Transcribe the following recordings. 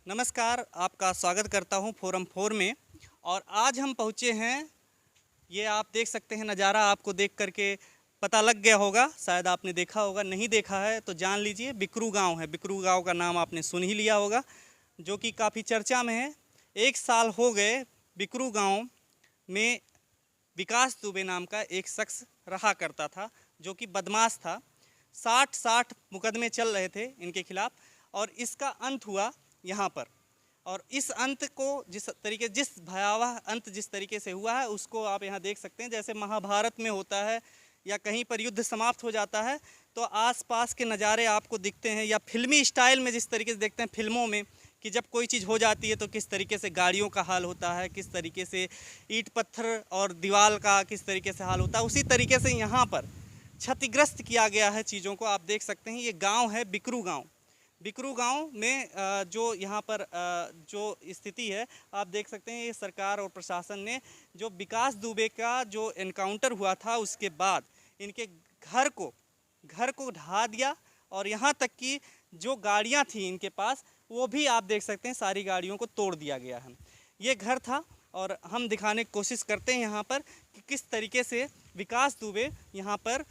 नमस्कार, आपका स्वागत करता हूं फोरम 4 में। और आज हम पहुंचे हैं, ये आप देख सकते हैं नज़ारा, आपको देख करके पता लग गया होगा, शायद आपने देखा होगा, नहीं देखा है तो जान लीजिए। बिकरू गांव है, बिकरू गांव का नाम आपने सुन ही लिया होगा, जो कि काफ़ी चर्चा में है। 1 साल हो गए बिकरू गांव में विकास दुबे नाम का एक शख्स रहा करता था, जो कि बदमाश था। 60 मुकदमे चल रहे थे इनके खिलाफ, और इसका अंत हुआ यहाँ पर। और इस अंत को जिस भयावह अंत जिस तरीके से हुआ है, उसको आप यहाँ देख सकते हैं। जैसे महाभारत में होता है या कहीं पर युद्ध समाप्त हो जाता है तो आसपास के नज़ारे आपको दिखते हैं, या फिल्मी स्टाइल में जिस तरीके से देखते हैं फिल्मों में कि जब कोई चीज़ हो जाती है तो किस तरीके से गाड़ियों का हाल होता है, किस तरीके से ईंट पत्थर और दीवार का किस तरीके से हाल होता है, उसी तरीके से यहाँ पर क्षतिग्रस्त किया गया है चीज़ों को। आप देख सकते हैं, ये गांव है बिकरू गांव। बिकरू गांव में जो यहाँ पर जो स्थिति है, आप देख सकते हैं। ये सरकार और प्रशासन ने जो विकास दुबे का जो एनकाउंटर हुआ था, उसके बाद इनके घर को ढा दिया, और यहाँ तक कि जो गाड़ियाँ थी इनके पास, वो भी आप देख सकते हैं सारी गाड़ियों को तोड़ दिया गया है। ये घर था, और हम दिखाने की कोशिश करते हैं यहाँ पर कि किस तरीके से विकास दुबे यहाँ पर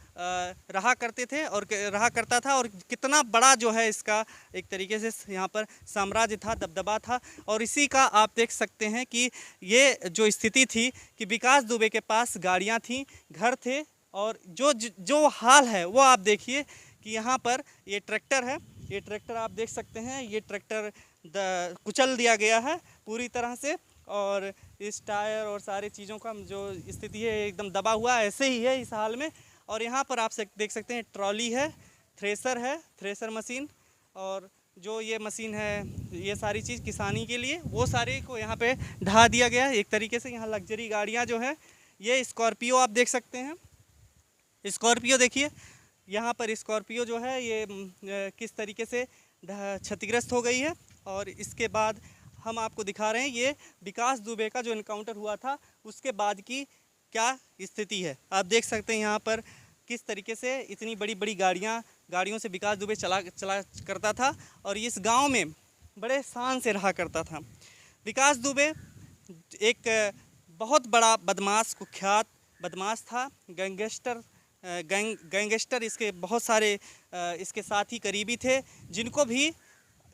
रहा करता था, और कितना बड़ा जो है इसका एक तरीके से यहाँ पर साम्राज्य था, दबदबा था। और इसी का आप देख सकते हैं कि ये जो स्थिति थी कि विकास दुबे के पास गाड़ियाँ थीं, घर थे, और जो हाल है वो आप देखिए कि यहाँ पर ये ट्रैक्टर है, ये ट्रैक्टर आप देख सकते हैं, ये ट्रैक्टर कुचल दिया गया है पूरी तरह से। और इस टायर और सारी चीज़ों का जो स्थिति है एकदम दबा हुआ ऐसे ही है इस हाल में। और यहाँ पर आप देख सकते हैं ट्रॉली है, थ्रेसर मशीन, और जो ये मशीन है, ये सारी चीज़ किसानी के लिए, वो सारे को यहाँ पे ढा दिया गया है एक तरीके से। यहाँ लग्जरी गाड़ियाँ जो है, ये स्कॉर्पियो आप देख सकते हैं, स्कॉर्पियो देखिए, यहाँ पर स्कॉर्पियो जो है ये किस तरीके से क्षतिग्रस्त हो गई है। और इसके बाद हम आपको दिखा रहे हैं ये विकास दुबे का जो एनकाउंटर हुआ था उसके बाद की क्या स्थिति है। आप देख सकते हैं यहाँ पर किस तरीके से इतनी बड़ी बड़ी गाड़ियों से विकास दुबे चला करता था, और इस गांव में बड़े शान से रहा करता था। विकास दुबे एक बहुत बड़ा बदमाश, कुख्यात बदमाश था, गैंगस्टर इसके बहुत सारे इसके साथी करीबी थे, जिनको भी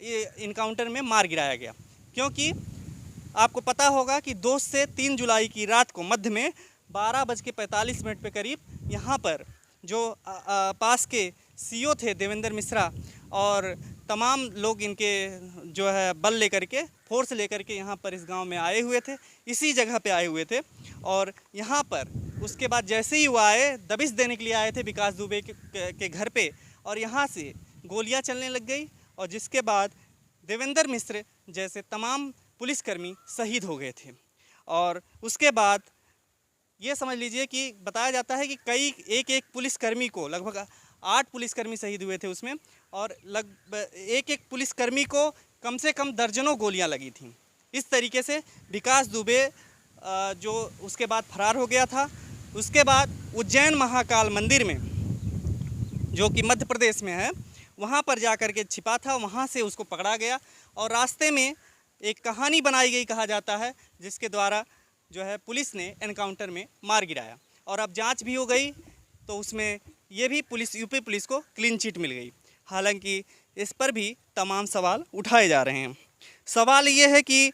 ये इनकाउंटर में मार गिराया गया। क्योंकि आपको पता होगा कि 2 से 3 जुलाई की रात को मध्य में 12:45 पे करीब यहाँ पर जो पास के सीओ थे देवेंद्र मिश्रा, और तमाम लोग इनके जो है बल लेकर के, फोर्स लेकर के यहाँ पर इस गांव में आए हुए थे, इसी जगह पे आए हुए थे। और यहाँ पर उसके बाद जैसे ही वो आए, दबिश देने के लिए आए थे विकास दुबे के घर पे, और यहाँ से गोलियाँ चलने लग गई, और जिसके बाद देवेंद्र मिश्र जैसे तमाम पुलिसकर्मी शहीद हो गए थे। और उसके बाद ये समझ लीजिए कि बताया जाता है कि एक पुलिसकर्मी को, लगभग 8 पुलिसकर्मी शहीद हुए थे उसमें, और लगभग एक पुलिसकर्मी को कम से कम दर्जनों गोलियां लगी थीं। इस तरीके से विकास दुबे जो उसके बाद फरार हो गया था। उसके बाद उज्जैन महाकाल मंदिर में, जो कि मध्य प्रदेश में है, वहाँ पर जा कर के छिपा था, वहाँ से उसको पकड़ा गया, और रास्ते में एक कहानी बनाई गई कहा जाता है, जिसके द्वारा जो है पुलिस ने एनकाउंटर में मार गिराया। और अब जांच भी हो गई तो उसमें ये भी यूपी पुलिस को क्लीन चिट मिल गई। हालांकि इस पर भी तमाम सवाल उठाए जा रहे हैं। सवाल ये है कि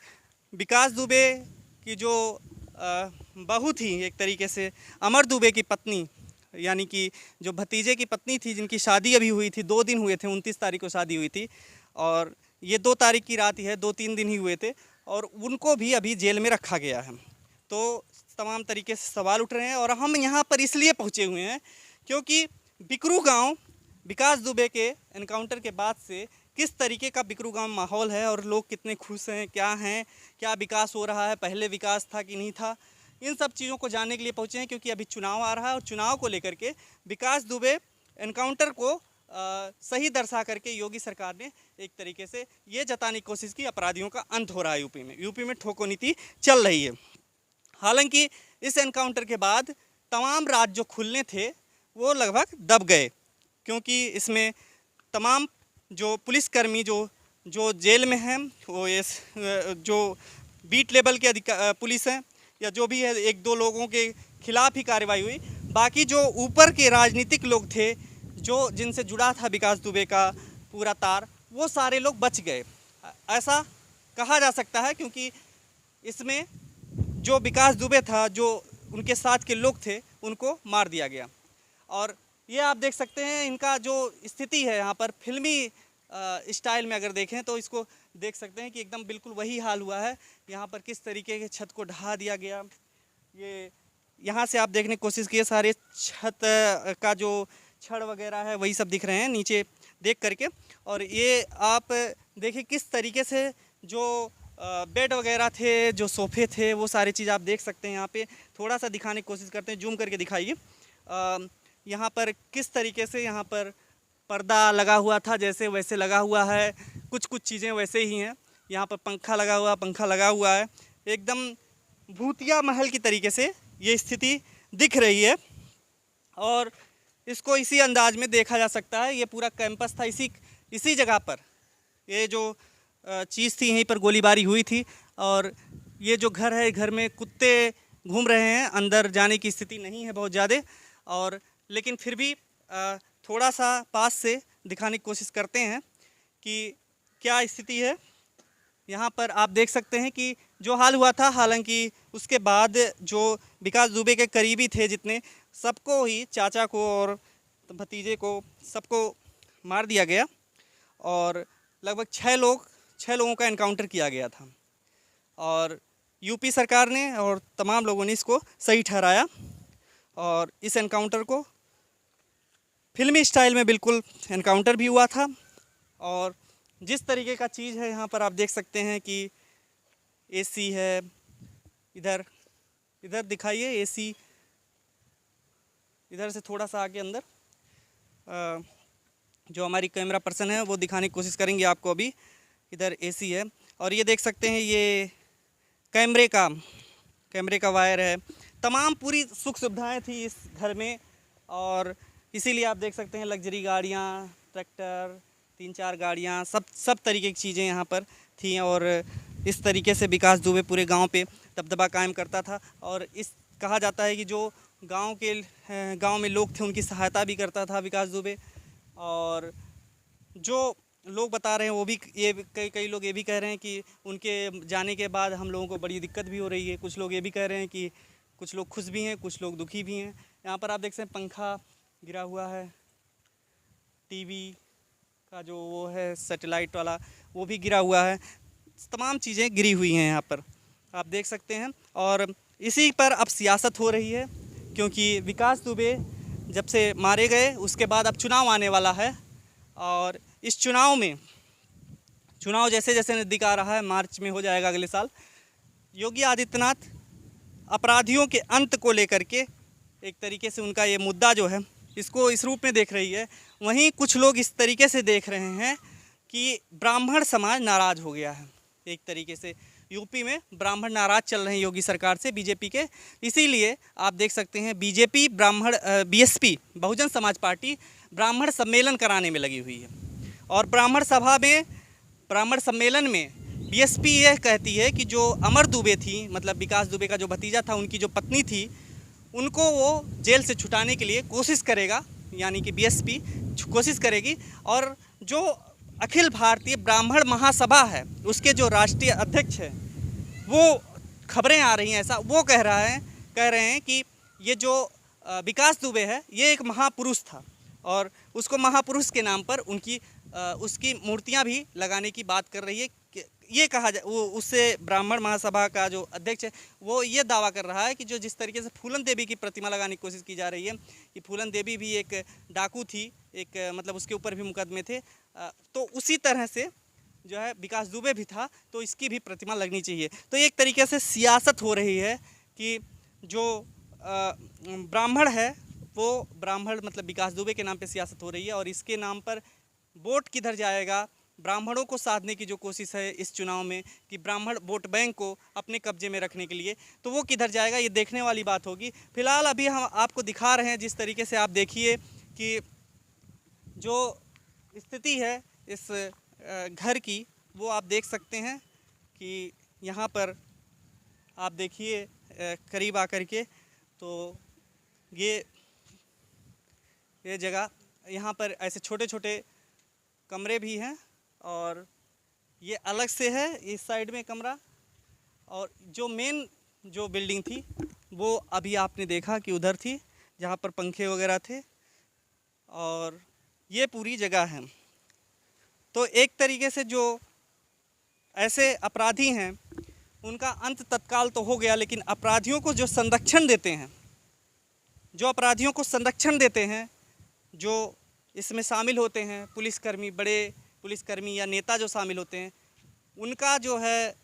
विकास दुबे की जो बहू थी, एक तरीके से अमर दुबे की पत्नी, यानी कि जो भतीजे की पत्नी थी, जिनकी शादी अभी हुई थी, 2 दिन हुए थे, 29 तारीख को शादी हुई थी, और ये 2 तारीख की रात ही है, 2-3 दिन ही हुए थे, और उनको भी अभी जेल में रखा गया है। तो तमाम तरीके से सवाल उठ रहे हैं, और हम यहाँ पर इसलिए पहुँचे हुए हैं क्योंकि बिकरू गांव विकास दुबे के एनकाउंटर के बाद से किस तरीके का बिकरू गांव माहौल है, और लोग कितने खुश हैं, क्या विकास हो रहा है, पहले विकास था कि नहीं था, इन सब चीज़ों को जानने के लिए पहुँचे हैं। क्योंकि अभी चुनाव आ रहा है, और चुनाव को लेकर के विकास दुबे एनकाउंटर को सही दर्शा करके योगी सरकार ने एक तरीके से ये जताने की कोशिश की अपराधियों का अंत हो रहा है। यूपी में ठोको नीति चल रही है। हालांकि इस एनकाउंटर के बाद तमाम राज जो खुलने थे वो लगभग दब गए, क्योंकि इसमें तमाम जो पुलिसकर्मी जो जो जेल में हैं वो जो बीट लेवल के पुलिस हैं या जो भी है, एक दो लोगों के खिलाफ ही कार्रवाई हुई। बाकी जो ऊपर के राजनीतिक लोग थे, जो जिनसे जुड़ा था विकास दुबे का पूरा तार, वो सारे लोग बच गए, ऐसा कहा जा सकता है। क्योंकि इसमें जो विकास दुबे था, जो उनके साथ के लोग थे, उनको मार दिया गया। और ये आप देख सकते हैं इनका जो स्थिति है यहाँ पर, फिल्मी स्टाइल में अगर देखें तो इसको देख सकते हैं कि एकदम बिल्कुल वही हाल हुआ है। यहाँ पर किस तरीके के छत को ढहा दिया गया, ये यहाँ से आप देखने की कोशिश कीजिए, सारे छत का जो छड़ वगैरह है वही सब दिख रहे हैं नीचे देख करके। और ये आप देखिए किस तरीके से जो बेड वगैरह थे, जो सोफ़े थे, वो सारी चीज़ आप देख सकते हैं। यहाँ पे थोड़ा सा दिखाने की कोशिश करते हैं, जूम करके दिखाइए। यहाँ पर किस तरीके से यहाँ पर पर्दा लगा हुआ था, जैसे वैसे लगा हुआ है, कुछ कुछ चीज़ें वैसे ही हैं। यहाँ पर पंखा लगा हुआ है, एकदम भूतिया महल की तरीके से ये स्थिति दिख रही है। और इसको इसी अंदाज में देखा जा सकता है। ये पूरा कैंपस था, इसी जगह पर ये जो चीज़ थी, यहीं पर गोलीबारी हुई थी। और ये जो घर है, घर में कुत्ते घूम रहे हैं, अंदर जाने की स्थिति नहीं है बहुत ज़्यादा। और लेकिन फिर भी थोड़ा सा पास से दिखाने की कोशिश करते हैं कि क्या स्थिति है। यहाँ पर आप देख सकते हैं कि जो हाल हुआ था, हालांकि उसके बाद जो विकास दुबे के करीबी थे जितने, सबको ही, चाचा को और भतीजे को, सबको मार दिया गया। और लगभग 6 लोगों का एनकाउंटर किया गया था। और यूपी सरकार ने और तमाम लोगों ने इसको सही ठहराया और इस एनकाउंटर को फिल्मी स्टाइल में बिल्कुल एनकाउंटर भी हुआ था। और जिस तरीके का चीज़ है यहाँ पर आप देख सकते हैं कि एसी है, इधर दिखाइए एसी, इधर से थोड़ा सा आगे अंदर जो हमारी कैमरा पर्सन है वो दिखाने की कोशिश करेंगे आपको। अभी इधर एसी है और ये देख सकते हैं ये कैमरे का वायर है। तमाम पूरी सुख सुविधाएं थी इस घर में। और इसीलिए आप देख सकते हैं लग्जरी गाड़ियाँ, ट्रैक्टर, 3-4 गाड़ियाँ, सब तरीके की चीज़ें यहाँ पर थी। और इस तरीके से विकास दुबे पूरे गांव पे दबदबा कायम करता था। और कहा जाता है कि जो गांव में लोग थे उनकी सहायता भी करता था विकास दुबे। और जो लोग बता रहे हैं वो भी, ये कई लोग ये भी कह रहे हैं कि उनके जाने के बाद हम लोगों को बड़ी दिक्कत भी हो रही है। कुछ लोग ये भी कह रहे हैं कि कुछ लोग खुश भी हैं, कुछ लोग दुखी भी हैं। यहाँ पर आप देख सकते हैं पंखा गिरा हुआ है, टीवी का जो वो है सैटेलाइट वाला वो भी गिरा हुआ है, तमाम चीज़ें गिरी हुई हैं यहाँ पर आप देख सकते हैं। और इसी पर अब सियासत हो रही है क्योंकि विकास दुबे जब से मारे गए उसके बाद अब चुनाव आने वाला है। और इस चुनाव जैसे जैसे नज़दीक आ रहा है, मार्च में हो जाएगा अगले साल, योगी आदित्यनाथ अपराधियों के अंत को लेकर के एक तरीके से उनका ये मुद्दा जो है इसको इस रूप में देख रही है। वहीं कुछ लोग इस तरीके से देख रहे हैं कि ब्राह्मण समाज नाराज़ हो गया है। एक तरीके से यूपी में ब्राह्मण नाराज़ चल रहे हैं योगी सरकार से, बीजेपी के। इसीलिए आप देख सकते हैं BJP BSP Bahujan Samaj party ब्राह्मण सम्मेलन कराने में लगी हुई है। और ब्राह्मण सम्मेलन में बीएसपी यह कहती है कि जो अमर दुबे थी, मतलब विकास दुबे का जो भतीजा था, उनकी जो पत्नी थी, उनको वो जेल से छुटाने के लिए कोशिश करेगा, यानी कि बीएसपी कोशिश करेगी। और जो अखिल भारतीय ब्राह्मण महासभा है उसके जो राष्ट्रीय अध्यक्ष है, वो खबरें आ रही हैं, ऐसा वो कह रहे हैं कि ये जो विकास दुबे है ये एक महापुरुष था और उसको महापुरुष के नाम पर उसकी मूर्तियां भी लगाने की बात कर रही है। ये कहा जाए, वो उससे ब्राह्मण महासभा का जो अध्यक्ष है वो ये दावा कर रहा है कि जो जिस तरीके से फूलन देवी की प्रतिमा लगाने की कोशिश की जा रही है कि फूलन देवी भी एक डाकू थी, एक मतलब उसके ऊपर भी मुकदमे थे, तो उसी तरह से जो है विकास दुबे भी था, तो इसकी भी प्रतिमा लगनी चाहिए। तो एक तरीके से सियासत हो रही है कि जो ब्राह्मण है वो ब्राह्मण मतलब विकास दुबे के नाम पे सियासत हो रही है। और इसके नाम पर वोट किधर जाएगा, ब्राह्मणों को साधने की जो कोशिश है इस चुनाव में कि ब्राह्मण वोट बैंक को अपने कब्जे में रखने के लिए, तो वो किधर जाएगा ये देखने वाली बात होगी। फिलहाल अभी हम आपको दिखा रहे हैं जिस तरीके से, आप देखिए कि जो स्थिति है इस घर की, वो आप देख सकते हैं कि यहाँ पर आप देखिए करीब आकर के, तो ये जगह, यहाँ पर ऐसे छोटे छोटे कमरे भी हैं और ये अलग से है इस साइड में कमरा। और जो मेन जो बिल्डिंग थी वो अभी आपने देखा कि उधर थी, जहाँ पर पंखे वगैरह थे, और ये पूरी जगह है। तो एक तरीके से जो ऐसे अपराधी हैं उनका अंत तत्काल तो हो गया, लेकिन अपराधियों को जो संरक्षण देते हैं, जो इसमें शामिल होते हैं, पुलिसकर्मी, बड़े पुलिसकर्मी या नेता जो शामिल होते हैं, उनका जो है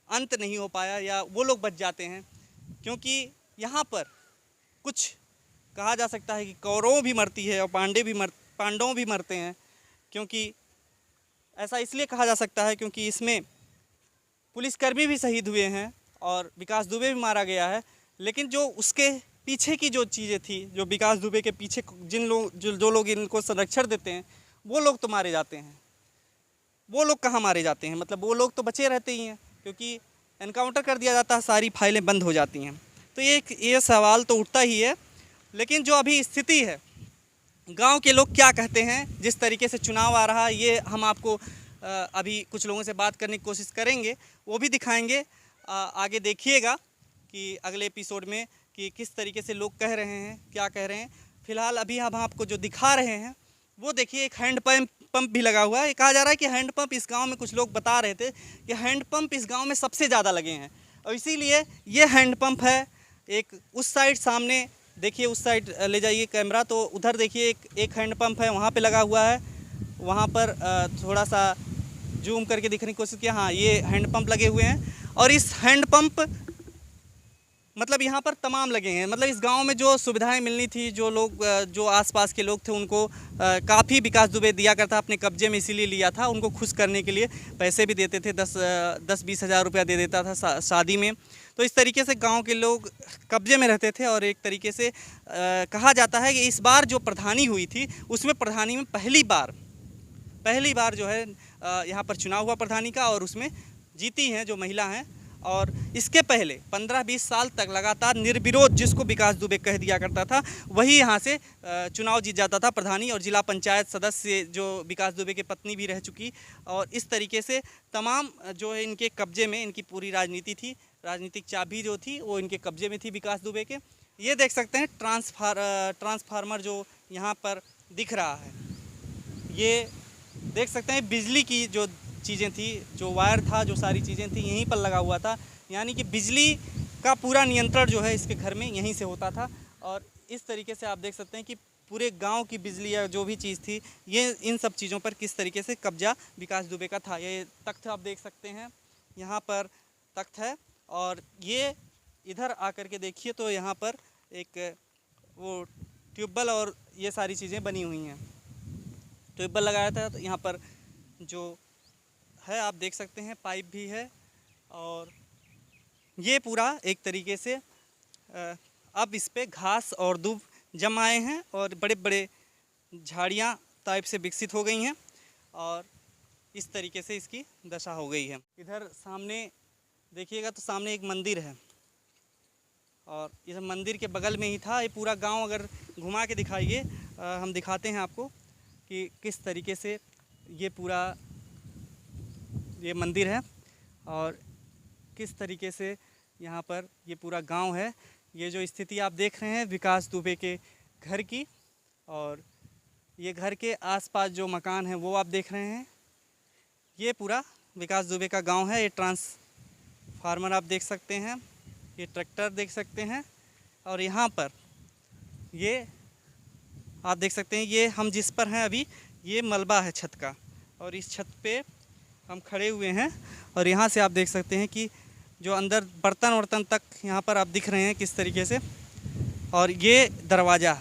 अंत नहीं हो पाया, या वो लोग बच जाते हैं। क्योंकि यहाँ पर कुछ कहा जा सकता है कि कौरवों भी मरती है और पांडवों भी मरते हैं। क्योंकि ऐसा इसलिए कहा जा सकता है क्योंकि इसमें पुलिसकर्मी भी शहीद हुए हैं और विकास दुबे भी मारा गया है। लेकिन जो उसके पीछे की जो चीज़ें थी, जो विकास दुबे के पीछे जो लोग इनको संरक्षण देते हैं, वो लोग तो मारे जाते हैं। वो लोग कहाँ मारे जाते हैं, मतलब वो लोग तो बचे रहते ही हैं, क्योंकि एनकाउंटर कर दिया जाता है, सारी फाइलें बंद हो जाती हैं। तो ये सवाल तो उठता ही है। लेकिन जो अभी स्थिति है, गांव के लोग क्या कहते हैं, जिस तरीके से चुनाव आ रहा है, ये हम आपको अभी कुछ लोगों से बात करने की कोशिश करेंगे, वो भी दिखाएंगे। आगे देखिएगा कि अगले एपिसोड में कि किस तरीके से लोग कह रहे हैं, क्या कह रहे हैं। फ़िलहाल अभी हम आपको जो दिखा रहे हैं वो देखिए, एक हैंड पंप भी लगा हुआ है। ये कहा जा रहा है कि हैंड पंप इस गांव में, कुछ लोग बता रहे थे कि हैंड पंप इस गांव में सबसे ज़्यादा लगे हैं, और इसीलिए ये हैंड पंप है। एक उस साइड सामने देखिए, उस साइड ले जाइए कैमरा, तो उधर देखिए एक हैंड पंप है, वहाँ पे लगा हुआ है। वहाँ पर थोड़ा सा जूम करके दिखने की कोशिश किया, हाँ ये हैंड पंप लगे हुए हैं। और इस हैंड पंप मतलब यहाँ पर तमाम लगे हैं, मतलब इस गांव में जो सुविधाएं मिलनी थी, जो लोग, जो आसपास के लोग थे, उनको काफ़ी विकास दुबे दिया करता अपने कब्जे में, इसीलिए लिया था। उनको खुश करने के लिए पैसे भी देते थे, 10-20 हज़ार रुपया दे देता था शादी में। तो इस तरीके से गांव के लोग कब्जे में रहते थे। और एक तरीके से कहा जाता है कि इस बार जो प्रधानी हुई थी, उसमें प्रधानी में पहली बार जो है यहाँ पर चुनाव हुआ प्रधानी का, और उसमें जीती हैं जो महिला हैं। और इसके पहले 15-20 साल तक लगातार निर्विरोध, जिसको विकास दुबे कह दिया करता था, वही यहाँ से चुनाव जीत जाता था प्रधानी। और जिला पंचायत सदस्य जो विकास दुबे की पत्नी भी रह चुकी। और इस तरीके से तमाम जो है इनके कब्जे में, इनकी पूरी राजनीति थी, राजनीतिक चाबी जो थी वो इनके कब्जे में थी विकास दुबे के। ये देख सकते हैं ट्रांसफार्मर जो यहाँ पर दिख रहा है, ये देख सकते हैं बिजली की जो चीज़ें थी, जो वायर था, जो सारी चीज़ें थी, यहीं पर लगा हुआ था। यानी कि बिजली का पूरा नियंत्रण जो है इसके घर में यहीं से होता था। और इस तरीके से आप देख सकते हैं कि पूरे गांव की बिजली या जो भी चीज़ थी, ये इन सब चीज़ों पर किस तरीके से कब्जा विकास दुबे का था। ये तख्त आप देख सकते हैं, यहाँ पर तख्त है। और ये इधर आकर के देखिए तो यहाँ पर एक वो ट्यूबवेल और ये सारी चीज़ें बनी हुई हैं, ट्यूबवेल लगाया था। तो यहाँ पर जो है आप देख सकते हैं पाइप भी है। और ये पूरा एक तरीके से अब इस पे घास और दूब जम आए हैं और बड़े बड़े झाड़ियाँ टाइप से विकसित हो गई हैं, और इस तरीके से इसकी दशा हो गई है। इधर सामने देखिएगा तो सामने एक मंदिर है, और इस मंदिर के बगल में ही था ये पूरा गांव। अगर घुमा के दिखाइए, हम दिखाते हैं आपको कि किस तरीके से ये पूरा ये मंदिर है और किस तरीके से यहाँ पर ये पूरा गांव है। ये जो स्थिति आप देख रहे हैं विकास दुबे के घर की, और ये घर के आसपास जो मकान है वो आप देख रहे हैं, ये पूरा विकास दुबे का गांव है। ये ट्रांसफार्मर आप देख सकते हैं, ये ट्रैक्टर देख सकते हैं, और यहाँ पर ये आप देख सकते हैं, ये हम जिस पर हैं अभी, ये मलबा है छत का, और इस छत पे हम खड़े हुए हैं। और यहाँ से आप देख सकते हैं कि जो अंदर बर्तन वर्तन तक यहाँ पर आप दिख रहे हैं किस तरीके से। और ये दरवाज़ा,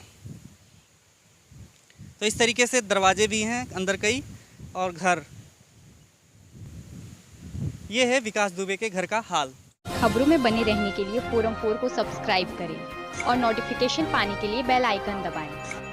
तो इस तरीके से दरवाजे भी हैं अंदर कई, और घर, ये है विकास दुबे के घर का हाल। खबरों में बने रहने के लिए फोरम 4 को सब्सक्राइब करें और नोटिफिकेशन पाने के लिए बेल आइकन दबाएं।